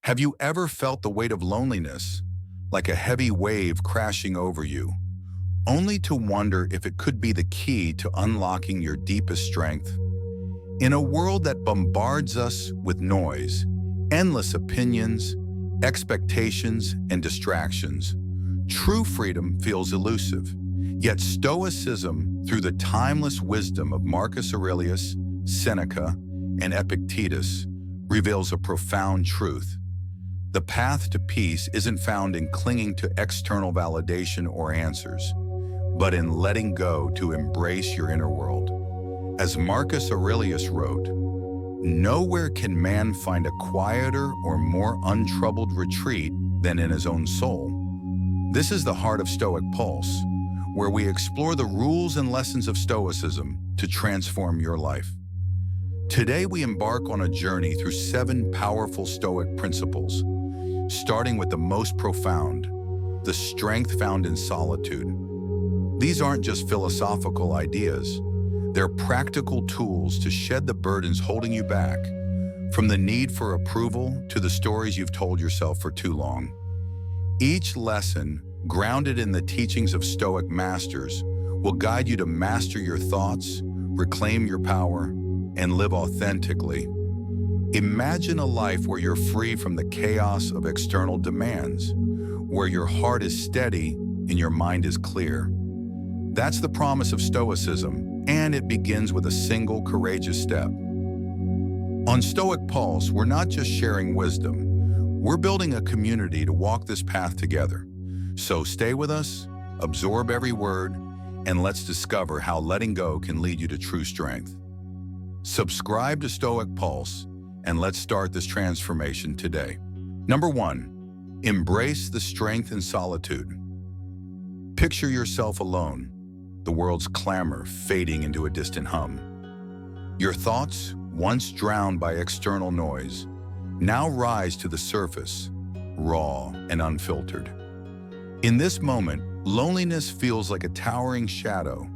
Have you ever felt the weight of loneliness, like a heavy wave crashing over you, only to wonder if it could be the key to unlocking your deepest strength? In a world that bombards us with noise, endless opinions, expectations, and distractions, true freedom feels elusive. Yet Stoicism, through the timeless wisdom of Marcus Aurelius, Seneca, and Epictetus, reveals a profound truth. The path to peace isn't found in clinging to external validation or answers, but in letting go to embrace your inner world. As Marcus Aurelius wrote, "Nowhere can man find a quieter or more untroubled retreat than in his own soul." This is the heart of Stoic Pulse, where we explore the rules and lessons of Stoicism to transform your life. Today we embark on a journey through 7 powerful Stoic principles, starting with the most profound, the strength found in solitude. These aren't just philosophical ideas, they're practical tools to shed the burdens holding you back, from the need for approval to the stories you've told yourself for too long. Each lesson, grounded in the teachings of Stoic masters, will guide you to master your thoughts, reclaim your power, and live authentically. Imagine a life where you're free from the chaos of external demands, where your heart is steady and your mind is clear. That's the promise of Stoicism, and it begins with a single courageous step. On Stoic Pulse, we're not just sharing wisdom, we're building a community to walk this path together. So stay with us, absorb every word, and let's discover how letting go can lead you to true strength. Subscribe to Stoic Pulse, and let's start this transformation today. Number 1, embrace the strength in solitude. Picture yourself alone, the world's clamor fading into a distant hum. Your thoughts, once drowned by external noise, now rise to the surface, raw and unfiltered. In this moment, loneliness feels like a towering shadow,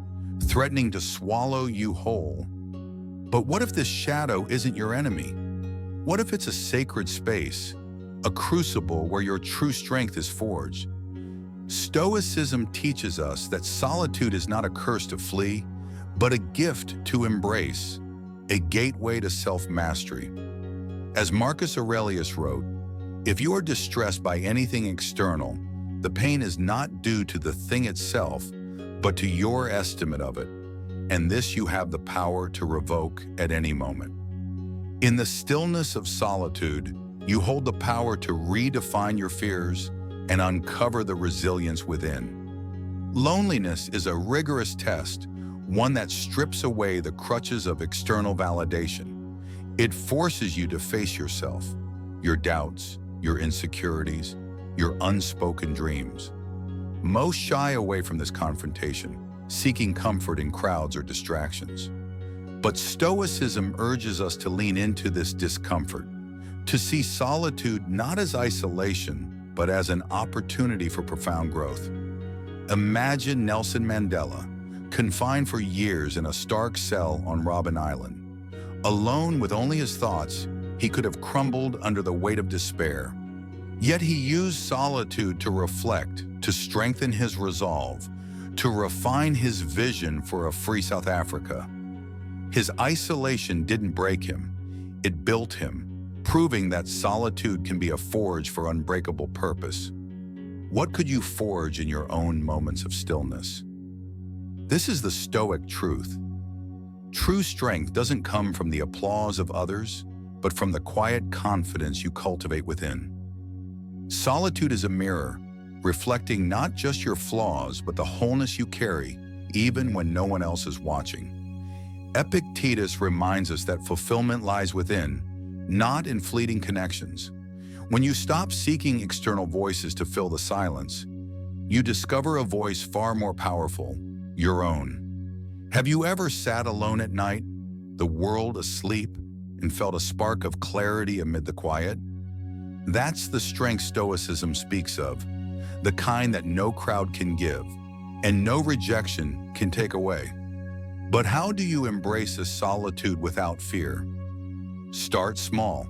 threatening to swallow you whole. But what if this shadow isn't your enemy? What if it's a sacred space, a crucible where your true strength is forged? Stoicism teaches us that solitude is not a curse to flee, but a gift to embrace, a gateway to self-mastery. As Marcus Aurelius wrote, "If you are distressed by anything external, the pain is not due to the thing itself, but to your estimate of it, and this you have the power to revoke at any moment." In the stillness of solitude, you hold the power to redefine your fears and uncover the resilience within. Loneliness is a rigorous test, one that strips away the crutches of external validation. It forces you to face yourself, your doubts, your insecurities, your unspoken dreams. Most shy away from this confrontation, seeking comfort in crowds or distractions. But Stoicism urges us to lean into this discomfort, to see solitude not as isolation, but as an opportunity for profound growth. Imagine Nelson Mandela, confined for years in a stark cell on Robben Island. Alone with only his thoughts, he could have crumbled under the weight of despair. Yet he used solitude to reflect, to strengthen his resolve, to refine his vision for a free South Africa. His isolation didn't break him, it built him, proving that solitude can be a forge for unbreakable purpose. What could you forge in your own moments of stillness? This is the Stoic truth. True strength doesn't come from the applause of others, but from the quiet confidence you cultivate within. Solitude is a mirror, reflecting not just your flaws, but the wholeness you carry, even when no one else is watching. Epictetus reminds us that fulfillment lies within, not in fleeting connections. When you stop seeking external voices to fill the silence, you discover a voice far more powerful, your own. Have you ever sat alone at night, the world asleep, and felt a spark of clarity amid the quiet? That's the strength Stoicism speaks of, the kind that no crowd can give, and no rejection can take away. But how do you embrace this solitude without fear? Start small.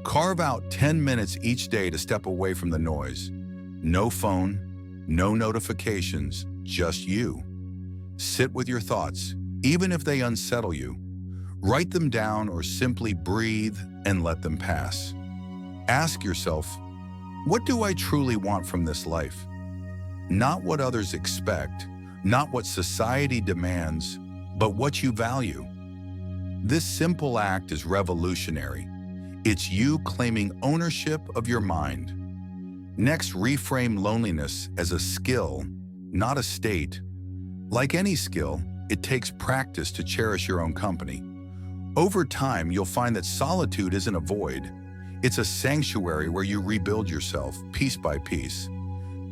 Carve out 10 minutes each day to step away from the noise. No phone, no notifications, just you. Sit with your thoughts, even if they unsettle you. Write them down or simply breathe and let them pass. Ask yourself, what do I truly want from this life? Not what others expect, not what society demands, but what you value. This simple act is revolutionary. It's you claiming ownership of your mind. Next, reframe loneliness as a skill, not a state. Like any skill, it takes practice to cherish your own company. Over time, you'll find that solitude isn't a void. It's a sanctuary where you rebuild yourself, piece by piece.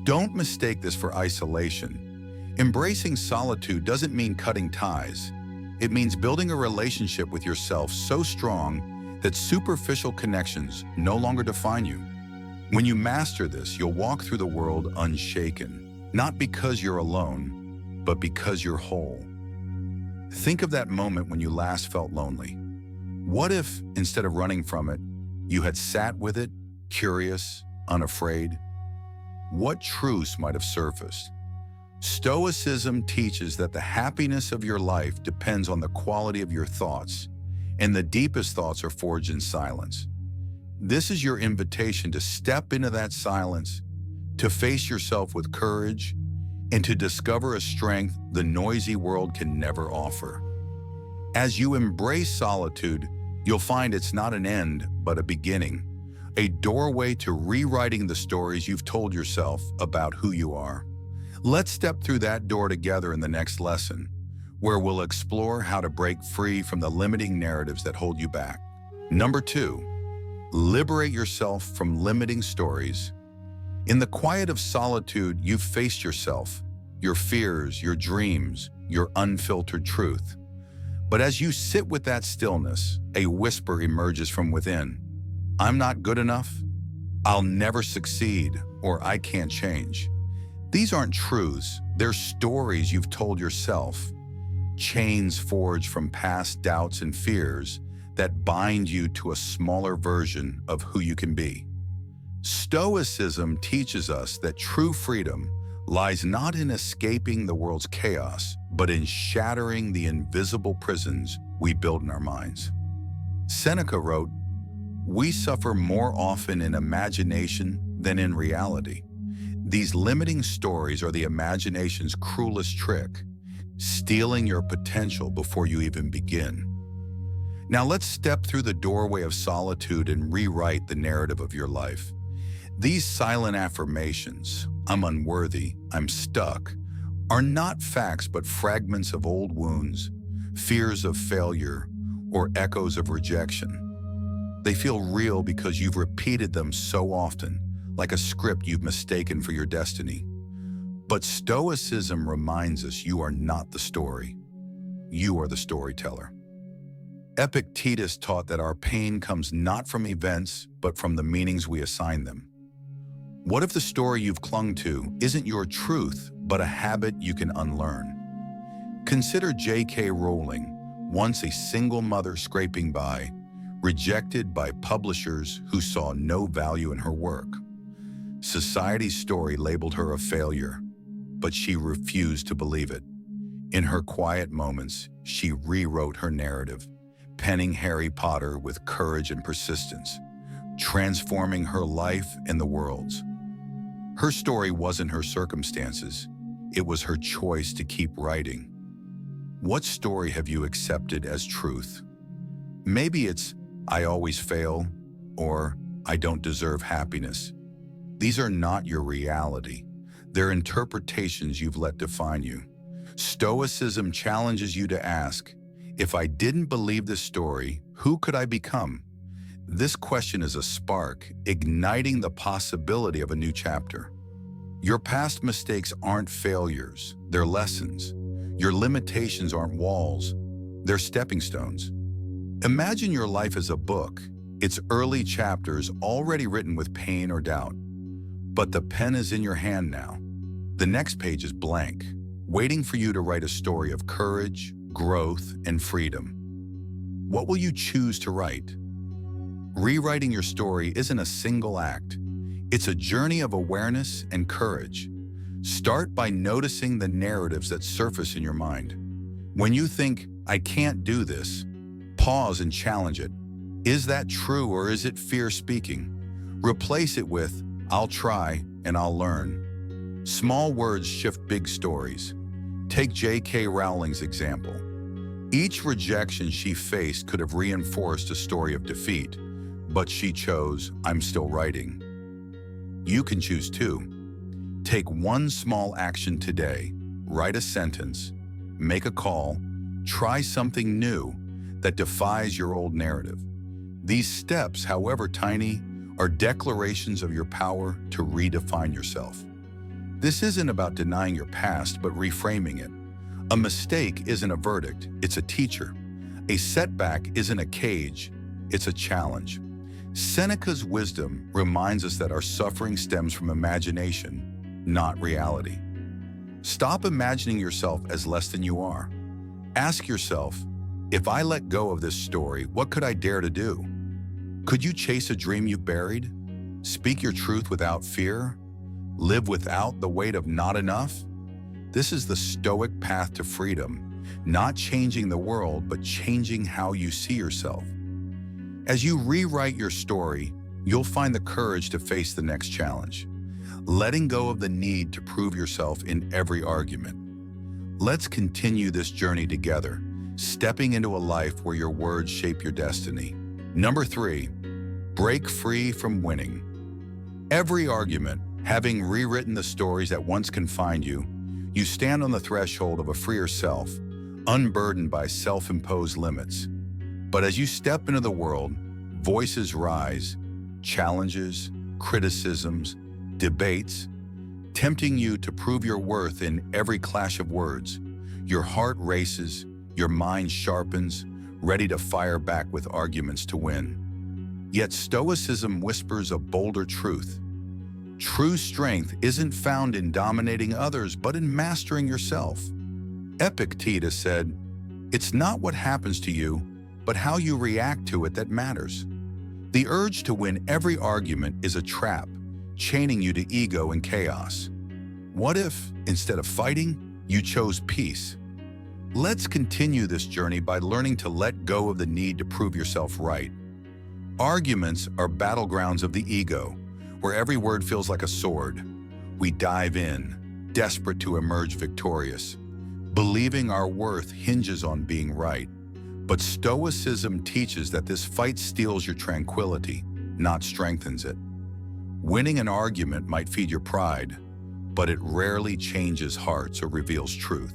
Don't mistake this for isolation. Embracing solitude doesn't mean cutting ties. It means building a relationship with yourself so strong that superficial connections no longer define you. When you master this, you'll walk through the world unshaken, not because you're alone, but because you're whole. Think of that moment when you last felt lonely. What if, instead of running from it, you had sat with it, curious, unafraid? What truths might have surfaced? Stoicism teaches that the happiness of your life depends on the quality of your thoughts, and the deepest thoughts are forged in silence. This is your invitation to step into that silence, to face yourself with courage, and to discover a strength the noisy world can never offer. As you embrace solitude, you'll find it's not an end, but a beginning, a doorway to rewriting the stories you've told yourself about who you are. Let's step through that door together in the next lesson, where we'll explore how to break free from the limiting narratives that hold you back. Number 2, liberate yourself from limiting stories. In the quiet of solitude, you've faced yourself, your fears, your dreams, your unfiltered truth. But as you sit with that stillness, a whisper emerges from within. I'm not good enough, I'll never succeed, or I can't change. These aren't truths, they're stories you've told yourself, chains forged from past doubts and fears that bind you to a smaller version of who you can be. Stoicism teaches us that true freedom lies not in escaping the world's chaos, but in shattering the invisible prisons we build in our minds. Seneca wrote, "We suffer more often in imagination than in reality." These limiting stories are the imagination's cruelest trick, stealing your potential before you even begin. Now let's step through the doorway of solitude and rewrite the narrative of your life. These silent affirmations, I'm unworthy, I'm stuck, are not facts but fragments of old wounds, fears of failure, or echoes of rejection. They feel real because you've repeated them so often, like a script you've mistaken for your destiny. But Stoicism reminds us you are not the story. You are the storyteller. Epictetus taught that our pain comes not from events, but from the meanings we assign them. What if the story you've clung to isn't your truth, but a habit you can unlearn? Consider J.K. Rowling, once a single mother scraping by, rejected by publishers who saw no value in her work. Society's story labeled her a failure, but she refused to believe it. In her quiet moments, she rewrote her narrative, penning Harry Potter with courage and persistence, transforming her life and the world's. Her story wasn't her circumstances, it was her choice to keep writing. What story have you accepted as truth? Maybe it's, I always fail, or I don't deserve happiness. These are not your reality. They're interpretations you've let define you. Stoicism challenges you to ask, if I didn't believe this story, who could I become? This question is a spark, igniting the possibility of a new chapter. Your past mistakes aren't failures, they're lessons. Your limitations aren't walls, they're stepping stones. Imagine your life as a book, its early chapters already written with pain or doubt. But the pen is in your hand now. The next page is blank, waiting for you to write a story of courage, growth, and freedom. What will you choose to write? Rewriting your story isn't a single act. It's a journey of awareness and courage. Start by noticing the narratives that surface in your mind. When you think, I can't do this, pause and challenge it. Is that true, or is it fear speaking? Replace it with, I'll try and I'll learn. Small words shift big stories. Take J.K. Rowling's example. Each rejection she faced could have reinforced a story of defeat, but she chose, I'm still writing. You can choose too. Take one small action today. Write a sentence, make a call, try something new that defies your old narrative. These steps, however tiny, are declarations of your power to redefine yourself. This isn't about denying your past, but reframing it. A mistake isn't a verdict, it's a teacher. A setback isn't a cage, it's a challenge. Seneca's wisdom reminds us that our suffering stems from imagination, not reality. Stop imagining yourself as less than you are. Ask yourself, if I let go of this story, what could I dare to do? Could you chase a dream you've buried? Speak your truth without fear? Live without the weight of not enough? This is the Stoic path to freedom, not changing the world, but changing how you see yourself. As you rewrite your story, you'll find the courage to face the next challenge, letting go of the need to prove yourself in every argument. Let's continue this journey together, stepping into a life where your words shape your destiny. Number 3, break free from winning. Every argument, having rewritten the stories that once confined you, you stand on the threshold of a freer self, unburdened by self-imposed limits. But as you step into the world, voices rise, challenges, criticisms, debates, tempting you to prove your worth in every clash of words. Your heart races, your mind sharpens, ready to fire back with arguments to win. Yet Stoicism whispers a bolder truth. True strength isn't found in dominating others, but in mastering yourself. Epictetus said, "It's not what happens to you, but how you react to it that matters." The urge to win every argument is a trap, chaining you to ego and chaos. What if, instead of fighting, you chose peace? Let's continue this journey by learning to let go of the need to prove yourself right. Arguments are battlegrounds of the ego, where every word feels like a sword. We dive in, desperate to emerge victorious, believing our worth hinges on being right. But Stoicism teaches that this fight steals your tranquility, not strengthens it. Winning an argument might feed your pride, but it rarely changes hearts or reveals truth.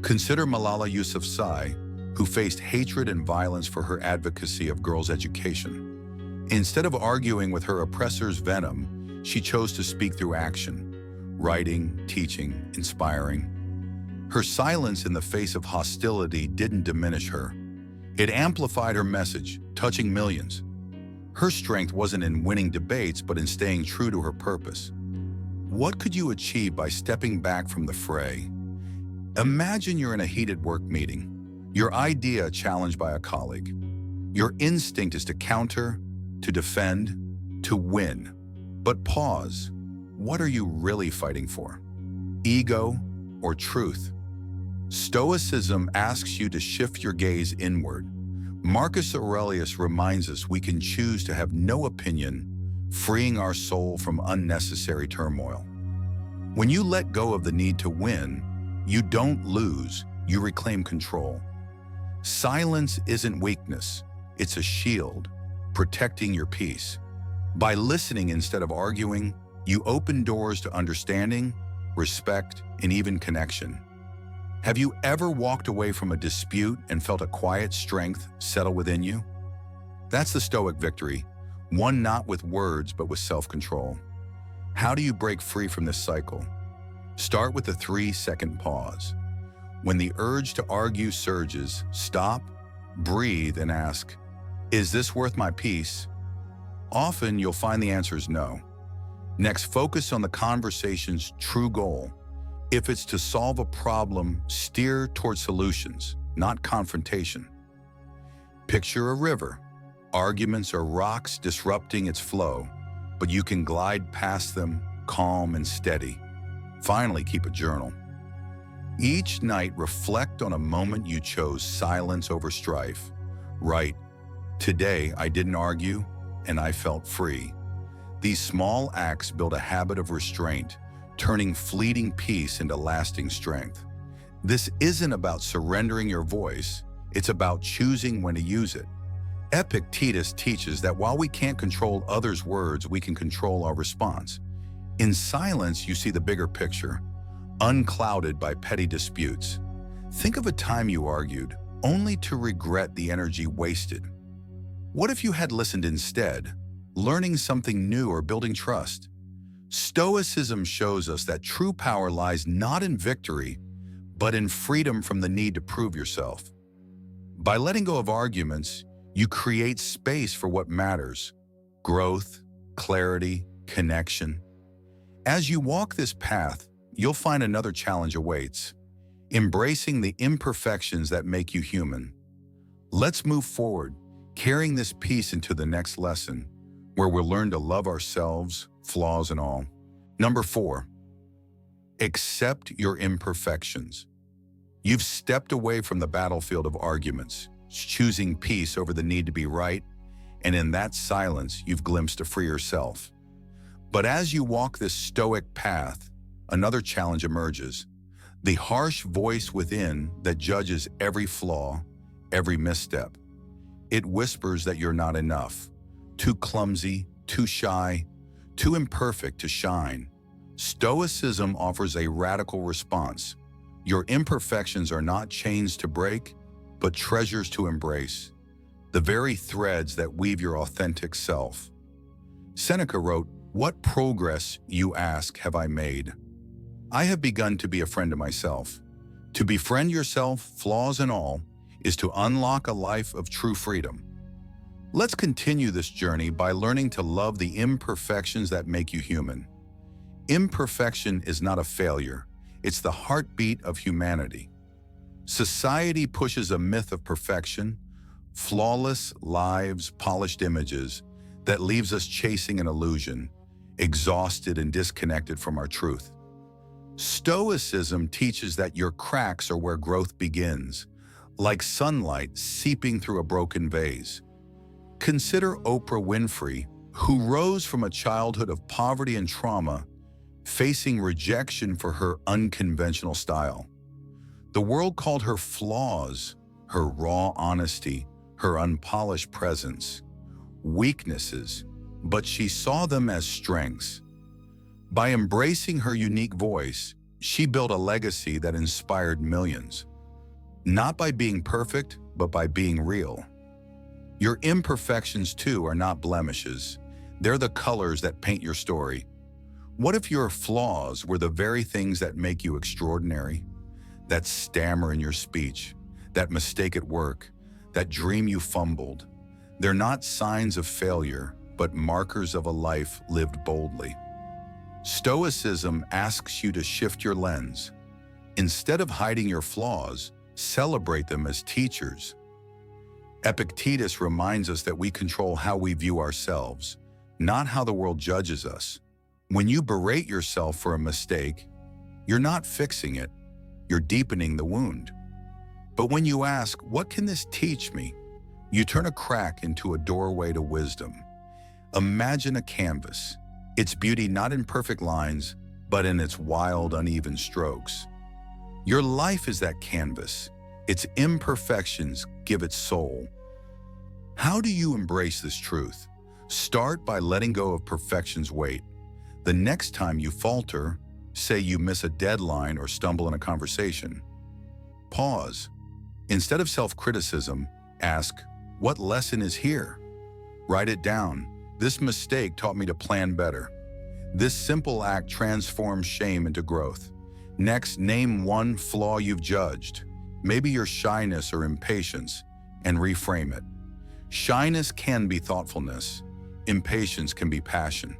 Consider Malala Yousafzai, who faced hatred and violence for her advocacy of girls' education. Instead of arguing with her oppressor's venom, she chose to speak through action, writing, teaching, inspiring. Her silence in the face of hostility didn't diminish her. It amplified her message, touching millions. Her strength wasn't in winning debates, but in staying true to her purpose. What could you achieve by stepping back from the fray? Imagine you're in a heated work meeting, your idea challenged by a colleague. Your instinct is to counter, to defend, to win. But pause. What are you really fighting for? Ego or truth? Stoicism asks you to shift your gaze inward. Marcus Aurelius reminds us we can choose to have no opinion, freeing our soul from unnecessary turmoil. When you let go of the need to win, you don't lose, you reclaim control. Silence isn't weakness, it's a shield, protecting your peace. By listening instead of arguing, you open doors to understanding, respect, and even connection. Have you ever walked away from a dispute and felt a quiet strength settle within you? That's the Stoic victory, one not with words but with self-control. How do you break free from this cycle? Start with the 3-second pause. When the urge to argue surges, stop, breathe, and ask, is this worth my peace? Often you'll find the answer is no. Next, focus on the conversation's true goal. If it's to solve a problem, steer toward solutions, not confrontation. Picture a river. Arguments are rocks disrupting its flow, but you can glide past them, calm and steady. Finally, keep a journal. Each night, reflect on a moment you chose silence over strife. Write, "Today I didn't argue, and I felt free." These small acts build a habit of restraint, turning fleeting peace into lasting strength. This isn't about surrendering your voice, it's about choosing when to use it. Epictetus teaches that while we can't control others' words, we can control our response. In silence, you see the bigger picture, unclouded by petty disputes. Think of a time you argued, only to regret the energy wasted. What if you had listened instead, learning something new or building trust? Stoicism shows us that true power lies not in victory, but in freedom from the need to prove yourself. By letting go of arguments, you create space for what matters: growth, clarity, connection. As you walk this path, you'll find another challenge awaits: embracing the imperfections that make you human. Let's move forward, carrying this piece into the next lesson, where we'll learn to love ourselves, flaws and all. Number 4, accept your imperfections. You've stepped away from the battlefield of arguments, choosing peace over the need to be right, and in that silence, you've glimpsed a freer self. But as you walk this Stoic path, another challenge emerges: the harsh voice within that judges every flaw, every misstep. It whispers that you're not enough, too clumsy, too shy, too imperfect to shine. Stoicism offers a radical response. Your imperfections are not chains to break, but treasures to embrace, the very threads that weave your authentic self. Seneca wrote, "What progress, you ask, have I made? I have begun to be a friend to myself." To befriend yourself, flaws and all, is to unlock a life of true freedom. Let's continue this journey by learning to love the imperfections that make you human. Imperfection is not a failure, it's the heartbeat of humanity. Society pushes a myth of perfection, flawless lives, polished images, that leaves us chasing an illusion, exhausted and disconnected from our truth. Stoicism teaches that your cracks are where growth begins, like sunlight seeping through a broken vase. Consider Oprah Winfrey, who rose from a childhood of poverty and trauma, facing rejection for her unconventional style. The world called her flaws, her raw honesty, her unpolished presence, weaknesses, but she saw them as strengths. By embracing her unique voice, she built a legacy that inspired millions. Not by being perfect, but by being real. Your imperfections, too, are not blemishes. They're the colors that paint your story. What if your flaws were the very things that make you extraordinary? That stammer in your speech, that mistake at work, that dream you fumbled. They're not signs of failure, but markers of a life lived boldly. Stoicism asks you to shift your lens. Instead of hiding your flaws, celebrate them as teachers. Epictetus reminds us that we control how we view ourselves, not how the world judges us. When you berate yourself for a mistake, you're not fixing it, you're deepening the wound. But when you ask, "What can this teach me?" you turn a crack into a doorway to wisdom. Imagine a canvas, its beauty not in perfect lines, but in its wild, uneven strokes. Your life is that canvas. Its imperfections give it soul. How do you embrace this truth? Start by letting go of perfection's weight. The next time you falter, say you miss a deadline or stumble in a conversation, pause. Instead of self-criticism, ask, "What lesson is here?" Write it down. "This mistake taught me to plan better." This simple act transforms shame into growth. Next, name one flaw you've judged, maybe your shyness or impatience, and reframe it. Shyness can be thoughtfulness. Impatience can be passion.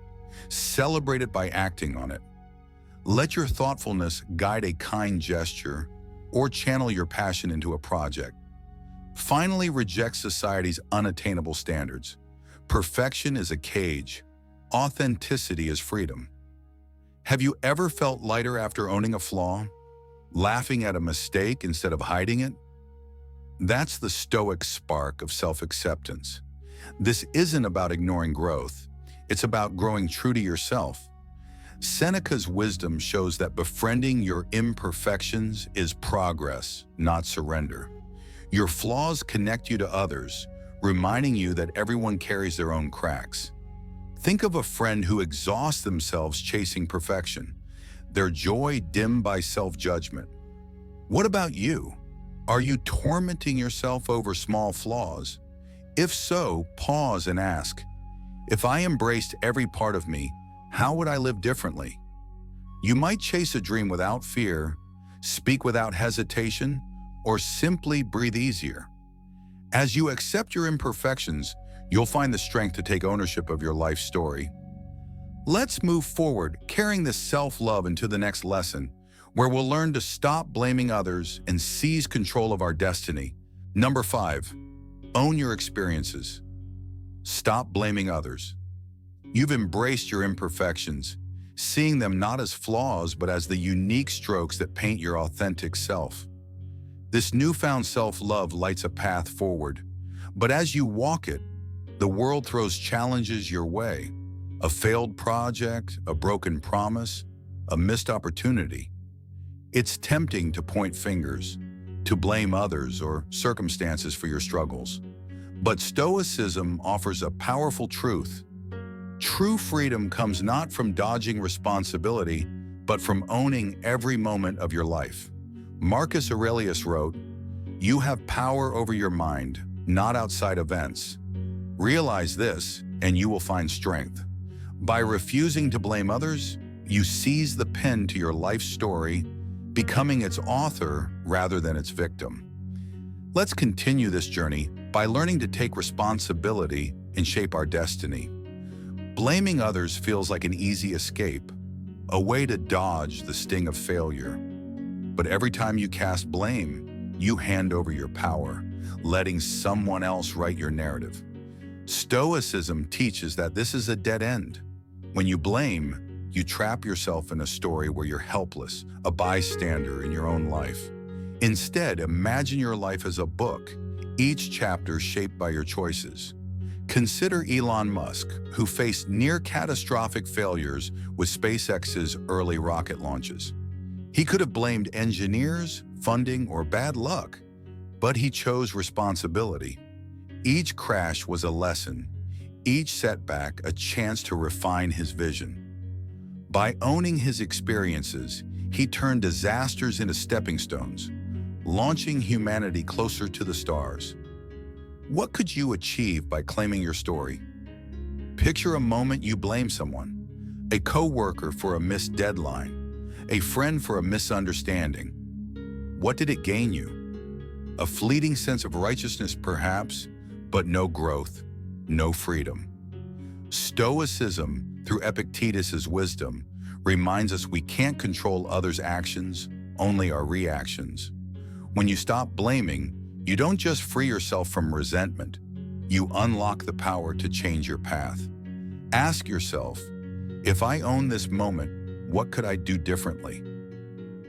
Celebrate it by acting on it. Let your thoughtfulness guide a kind gesture or channel your passion into a project. Finally, reject society's unattainable standards. Perfection is a cage. Authenticity is freedom. Have you ever felt lighter after owning a flaw? Laughing at a mistake instead of hiding it? That's the Stoic spark of self-acceptance. This isn't about ignoring growth. It's about growing true to yourself. Seneca's wisdom shows that befriending your imperfections is progress, not surrender. Your flaws connect you to others, reminding you that everyone carries their own cracks. Think of a friend who exhausts themselves chasing perfection, their joy dimmed by self-judgment. What about you? Are you tormenting yourself over small flaws? If so, pause and ask, if I embraced every part of me, how would I live differently? You might chase a dream without fear, speak without hesitation, or simply breathe easier. As you accept your imperfections, you'll find the strength to take ownership of your life story. Let's move forward, carrying this self-love into the next lesson, where we'll learn to stop blaming others and seize control of our destiny. Number 5, own your experiences. Stop blaming others. You've embraced your imperfections, seeing them not as flaws but as the unique strokes that paint your authentic self. This newfound self-love lights a path forward, but as you walk it, the world throws challenges your way. A failed project, a broken promise, a missed opportunity. It's tempting to point fingers, to blame others or circumstances for your struggles. But Stoicism offers a powerful truth. True freedom comes not from dodging responsibility, but from owning every moment of your life. Marcus Aurelius wrote, "You have power over your mind, not outside events. Realize this, and you will find strength." By refusing to blame others, you seize the pen to your life story, becoming its author rather than its victim. Let's continue this journey by learning to take responsibility and shape our destiny. Blaming others feels like an easy escape, a way to dodge the sting of failure. But every time you cast blame, you hand over your power, letting someone else write your narrative. Stoicism teaches that this is a dead end. When you blame, you trap yourself in a story where you're helpless, a bystander in your own life. Instead, imagine your life as a book, each chapter shaped by your choices. Consider Elon Musk, who faced near-catastrophic failures with SpaceX's early rocket launches. He could have blamed engineers, funding, or bad luck, but he chose responsibility. Each crash was a lesson, each setback a chance to refine his vision. By owning his experiences, he turned disasters into stepping stones, launching humanity closer to the stars. What could you achieve by claiming your story? Picture a moment you blame someone, a coworker for a missed deadline, a friend for a misunderstanding. What did it gain you? A fleeting sense of righteousness, perhaps, but no growth, no freedom. Stoicism, through Epictetus's wisdom, reminds us we can't control others' actions, only our reactions. When you stop blaming, you don't just free yourself from resentment, you unlock the power to change your path. Ask yourself, if I own this moment, what could I do differently?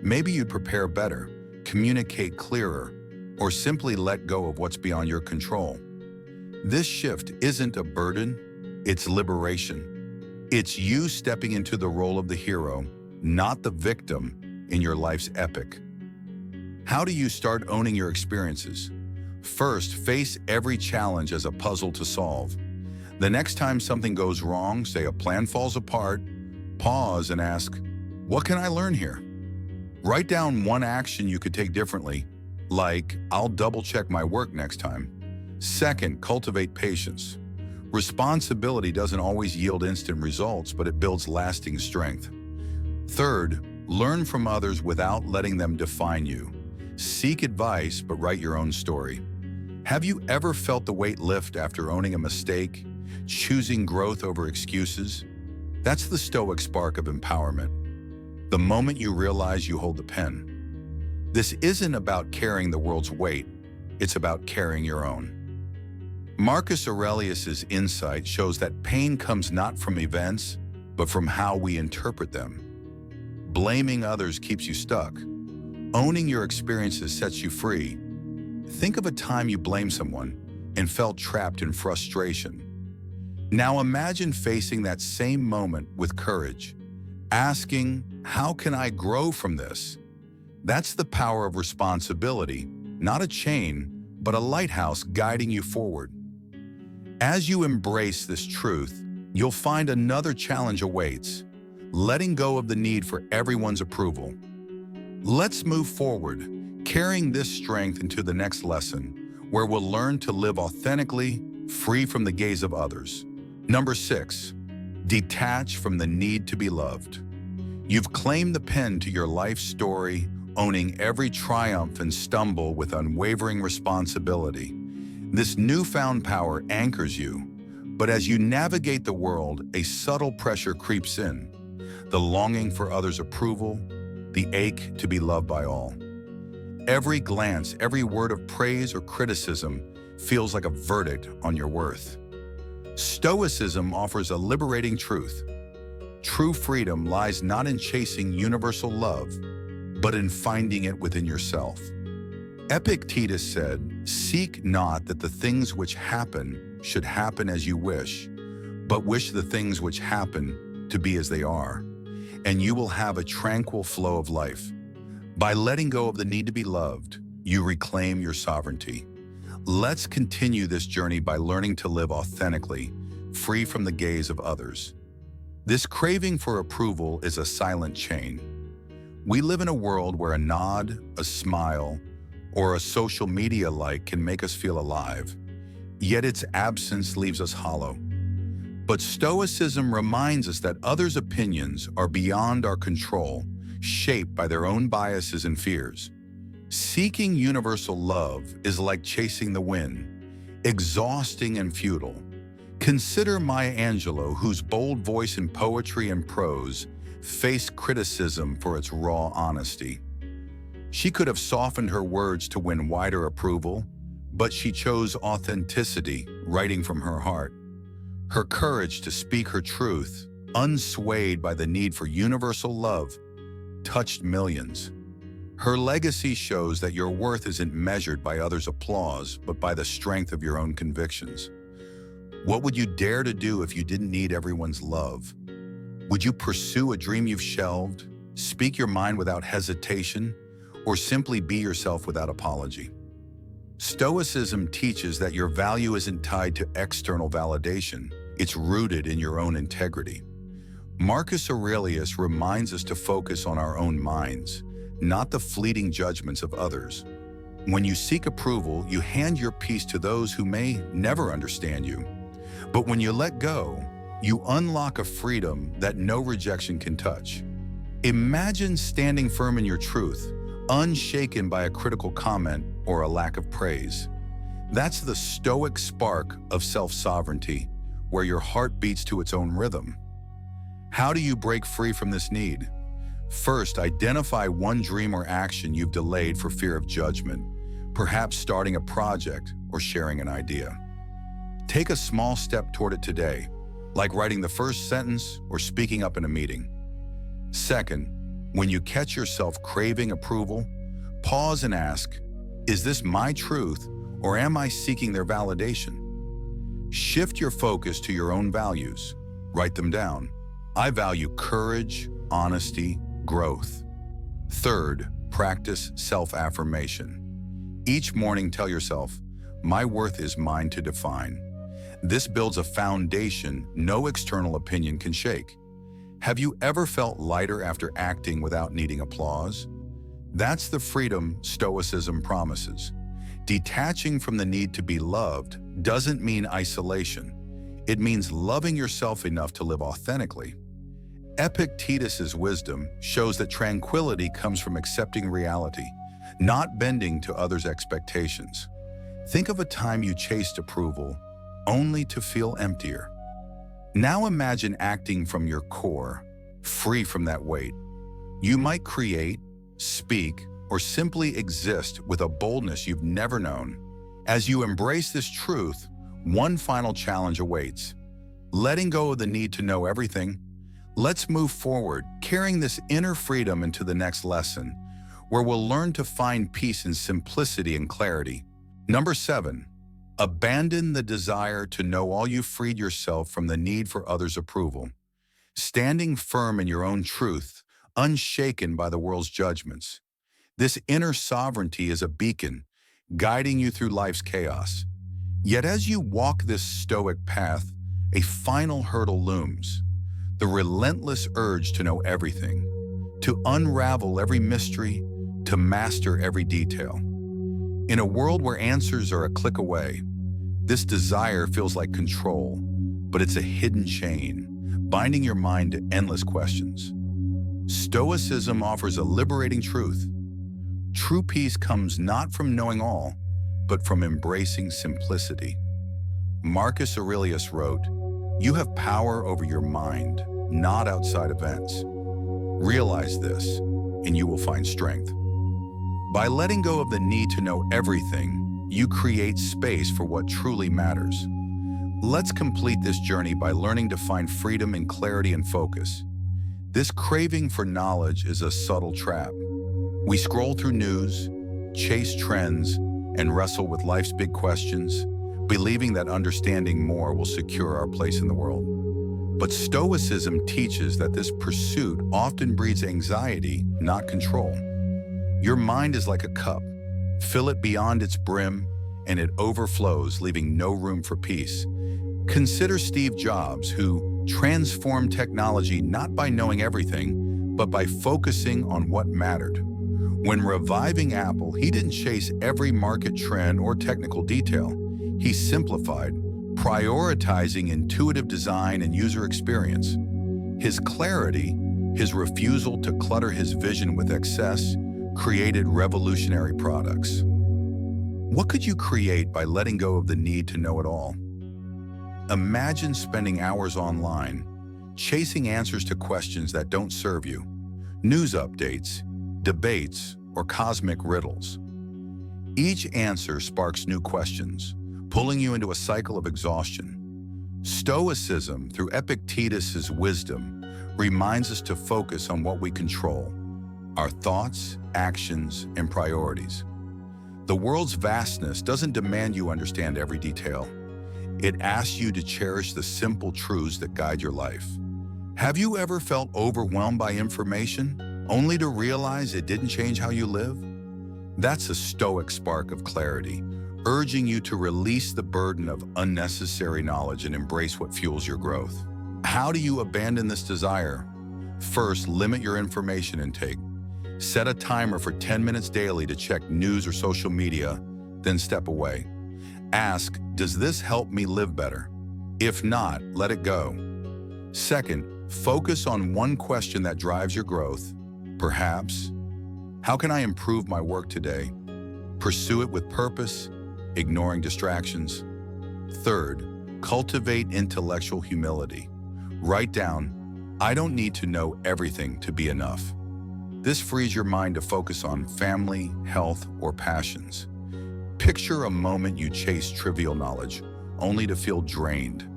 Maybe you'd prepare better, communicate clearer, or simply let go of what's beyond your control. This shift isn't a burden, it's liberation. It's you stepping into the role of the hero, not the victim, in your life's epic. How do you start owning your experiences? First, face every challenge as a puzzle to solve. The next time something goes wrong, say a plan falls apart, pause and ask, what can I learn here? Write down one action you could take differently, like, I'll double-check my work next time. Second, cultivate patience. Responsibility doesn't always yield instant results, but it builds lasting strength. Third, learn from others without letting them define you. Seek advice, but write your own story. Have you ever felt the weight lift after owning a mistake, choosing growth over excuses? That's the Stoic spark of empowerment. The moment you realize you hold the pen. This isn't about carrying the world's weight. it's about carrying your own. Marcus Aurelius's insight shows that pain comes not from events, but from how we interpret them. Blaming others keeps you stuck. Owning your experiences sets you free. Think of a time you blamed someone and felt trapped in frustration. Now imagine facing that same moment with courage, asking, how can I grow from this? That's the power of responsibility, not a chain, but a lighthouse guiding you forward. As you embrace this truth, you'll find another challenge awaits, letting go of the need for everyone's approval. Let's move forward, carrying this strength into the next lesson, where we'll learn to live authentically, free from the gaze of others. Number 6, detach from the need to be loved. You've claimed the pen to your life story, owning every triumph and stumble with unwavering responsibility. This newfound power anchors you, but as you navigate the world, a subtle pressure creeps in. The longing for others' approval, the ache to be loved by all. Every glance, every word of praise or criticism feels like a verdict on your worth. Stoicism offers a liberating truth. True freedom lies not in chasing universal love, but in finding it within yourself. Epictetus said, "Seek not that the things which happen should happen as you wish, but wish the things which happen to be as they are, and you will have a tranquil flow of life." By letting go of the need to be loved, you reclaim your sovereignty. Let's continue this journey by learning to live authentically, free from the gaze of others. This craving for approval is a silent chain. We live in a world where a nod, a smile, or a social media like can make us feel alive, yet its absence leaves us hollow. But Stoicism reminds us that others' opinions are beyond our control, shaped by their own biases and fears. Seeking universal love is like chasing the wind, exhausting and futile. Consider Maya Angelou, whose bold voice in poetry and prose faced criticism for its raw honesty. She could have softened her words to win wider approval, but she chose authenticity, writing from her heart. Her courage to speak her truth, unswayed by the need for universal love, touched millions. Her legacy shows that your worth isn't measured by others' applause, but by the strength of your own convictions. What would you dare to do if you didn't need everyone's love? Would you pursue a dream you've shelved, speak your mind without hesitation, or simply be yourself without apology? Stoicism teaches that your value isn't tied to external validation. It's rooted in your own integrity. Marcus Aurelius reminds us to focus on our own minds, not the fleeting judgments of others. When you seek approval, you hand your peace to those who may never understand you. But when you let go, you unlock a freedom that no rejection can touch. Imagine standing firm in your truth, unshaken by a critical comment or a lack of praise. That's the Stoic spark of self-sovereignty, where your heart beats to its own rhythm. How do you break free from this need? First, identify one dream or action you've delayed for fear of judgment, perhaps starting a project or sharing an idea. Take a small step toward it today, like writing the first sentence or speaking up in a meeting. Second, when you catch yourself craving approval, pause and ask, is this my truth or am I seeking their validation? Shift your focus to your own values. Write them down. I value courage, honesty, growth. Third, practice self-affirmation. Each morning tell yourself, my worth is mine to define. This builds a foundation no external opinion can shake. Have you ever felt lighter after acting without needing applause? That's the freedom Stoicism promises. Detaching from the need to be loved doesn't mean isolation. It means loving yourself enough to live authentically. Epictetus's wisdom shows that tranquility comes from accepting reality, not bending to others' expectations. Think of a time you chased approval only to feel emptier. Now imagine acting from your core, free from that weight. You might create, speak, or simply exist with a boldness you've never known. As you embrace this truth, one final challenge awaits. Letting go of the need to know everything, let's move forward, carrying this inner freedom into the next lesson, where we'll learn to find peace in simplicity and clarity. Number 7, abandon the desire to know all. You freed yourself from the need for others' approval, standing firm in your own truth, unshaken by the world's judgments. This inner sovereignty is a beacon, guiding you through life's chaos. Yet as you walk this Stoic path, a final hurdle looms: the relentless urge to know everything, to unravel every mystery, to master every detail. In a world where answers are a click away, this desire feels like control, but it's a hidden chain, binding your mind to endless questions. Stoicism offers a liberating truth. True peace comes not from knowing all, but from embracing simplicity. Marcus Aurelius wrote, "You have power over your mind, not outside events. Realize this, and you will find strength." By letting go of the need to know everything, you create space for what truly matters. Let's complete this journey by learning to find freedom in clarity and focus. This craving for knowledge is a subtle trap. We scroll through news, chase trends, and wrestle with life's big questions, believing that understanding more will secure our place in the world. But Stoicism teaches that this pursuit often breeds anxiety, not control. Your mind is like a cup. Fill it beyond its brim, and it overflows, leaving no room for peace. Consider Steve Jobs, who transformed technology not by knowing everything, but by focusing on what mattered. When reviving Apple, he didn't chase every market trend or technical detail. He simplified, prioritizing intuitive design and user experience. His clarity, his refusal to clutter his vision with excess, created revolutionary products. What could you create by letting go of the need to know it all? Imagine spending hours online, chasing answers to questions that don't serve you. News updates, debates, or cosmic riddles. Each answer sparks new questions, pulling you into a cycle of exhaustion. Stoicism, through Epictetus's wisdom, reminds us to focus on what we control: our thoughts, actions, and priorities. The world's vastness doesn't demand you understand every detail. It asks you to cherish the simple truths that guide your life. Have you ever felt overwhelmed by information, only to realize it didn't change how you live? That's a Stoic spark of clarity, urging you to release the burden of unnecessary knowledge and embrace what fuels your growth. How do you abandon this desire? First, limit your information intake. Set a timer for 10 minutes daily to check news or social media, then step away. Ask, does this help me live better? If not, let it go. Second, focus on one question that drives your growth. Perhaps, how can I improve my work today? Pursue it with purpose, ignoring distractions. Third, cultivate intellectual humility. Write down, I don't need to know everything to be enough. This frees your mind to focus on family, health, or passions. Picture a moment you chased trivial knowledge, only to feel drained.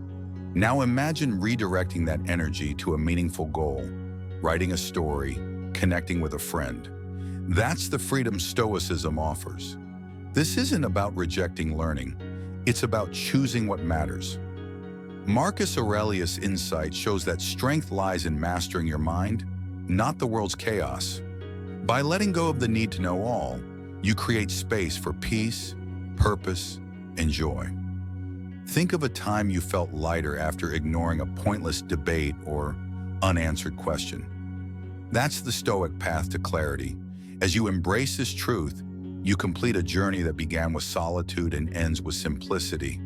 Now imagine redirecting that energy to a meaningful goal, writing a story, connecting with a friend. That's the freedom Stoicism offers. This isn't about rejecting learning. It's about choosing what matters. Marcus Aurelius' insight shows that strength lies in mastering your mind, not the world's chaos. By letting go of the need to know all, you create space for peace, purpose, and joy. Think of a time you felt lighter after ignoring a pointless debate or unanswered question. That's the Stoic path to clarity. As you embrace this truth, you complete a journey that began with solitude and ends with simplicity.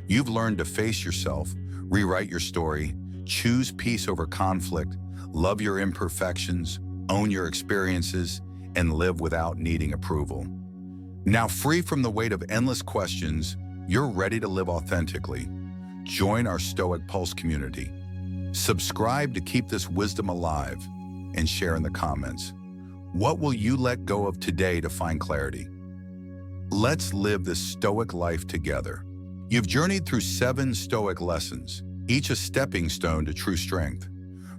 You've learned to face yourself, rewrite your story, choose peace over conflict, love your imperfections, own your experiences, and live without needing approval. Now, free from the weight of endless questions, you're ready to live authentically. Join our Stoic Pulse community. Subscribe to keep this wisdom alive, and share in the comments. What will you let go of today to find clarity? Let's live this Stoic life together. You've journeyed through 7 Stoic lessons, each a stepping stone to true strength.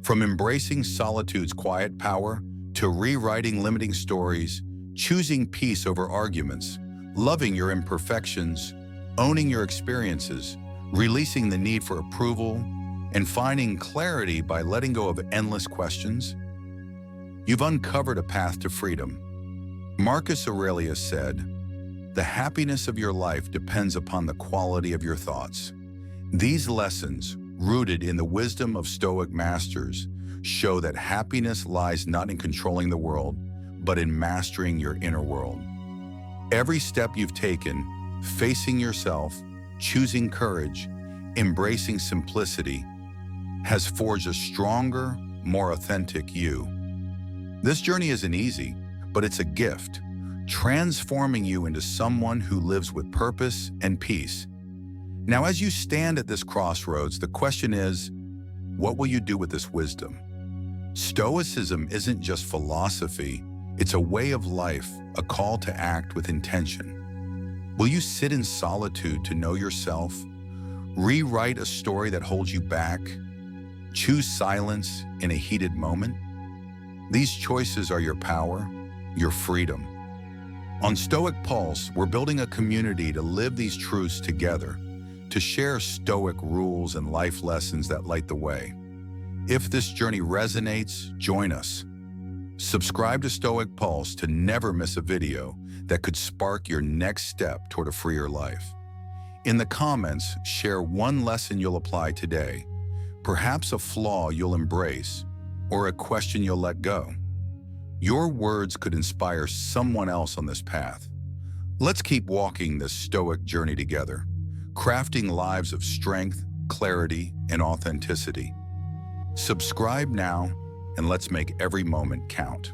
From embracing solitude's quiet power to rewriting limiting stories, choosing peace over arguments, loving your imperfections, owning your experiences, releasing the need for approval, and finding clarity by letting go of endless questions, you've uncovered a path to freedom. Marcus Aurelius said, "The happiness of your life depends upon the quality of your thoughts." These lessons, rooted in the wisdom of Stoic masters, show that happiness lies not in controlling the world, but in mastering your inner world. Every step you've taken, facing yourself, choosing courage, embracing simplicity, has forged a stronger, more authentic you. This journey isn't easy, but it's a gift, transforming you into someone who lives with purpose and peace. Now, as you stand at this crossroads, the question is, what will you do with this wisdom? Stoicism isn't just philosophy, it's a way of life, a call to act with intention. Will you sit in solitude to know yourself, rewrite a story that holds you back, choose silence in a heated moment? These choices are your power, your freedom. On Stoic Pulse, we're building a community to live these truths together, to share Stoic rules and life lessons that light the way. If this journey resonates, join us. Subscribe to Stoic Pulse to never miss a video that could spark your next step toward a freer life. In the comments, share one lesson you'll apply today, perhaps a flaw you'll embrace, or a question you'll let go. Your words could inspire someone else on this path. Let's keep walking this Stoic journey together, crafting lives of strength, clarity, and authenticity. Subscribe now, and let's make every moment count.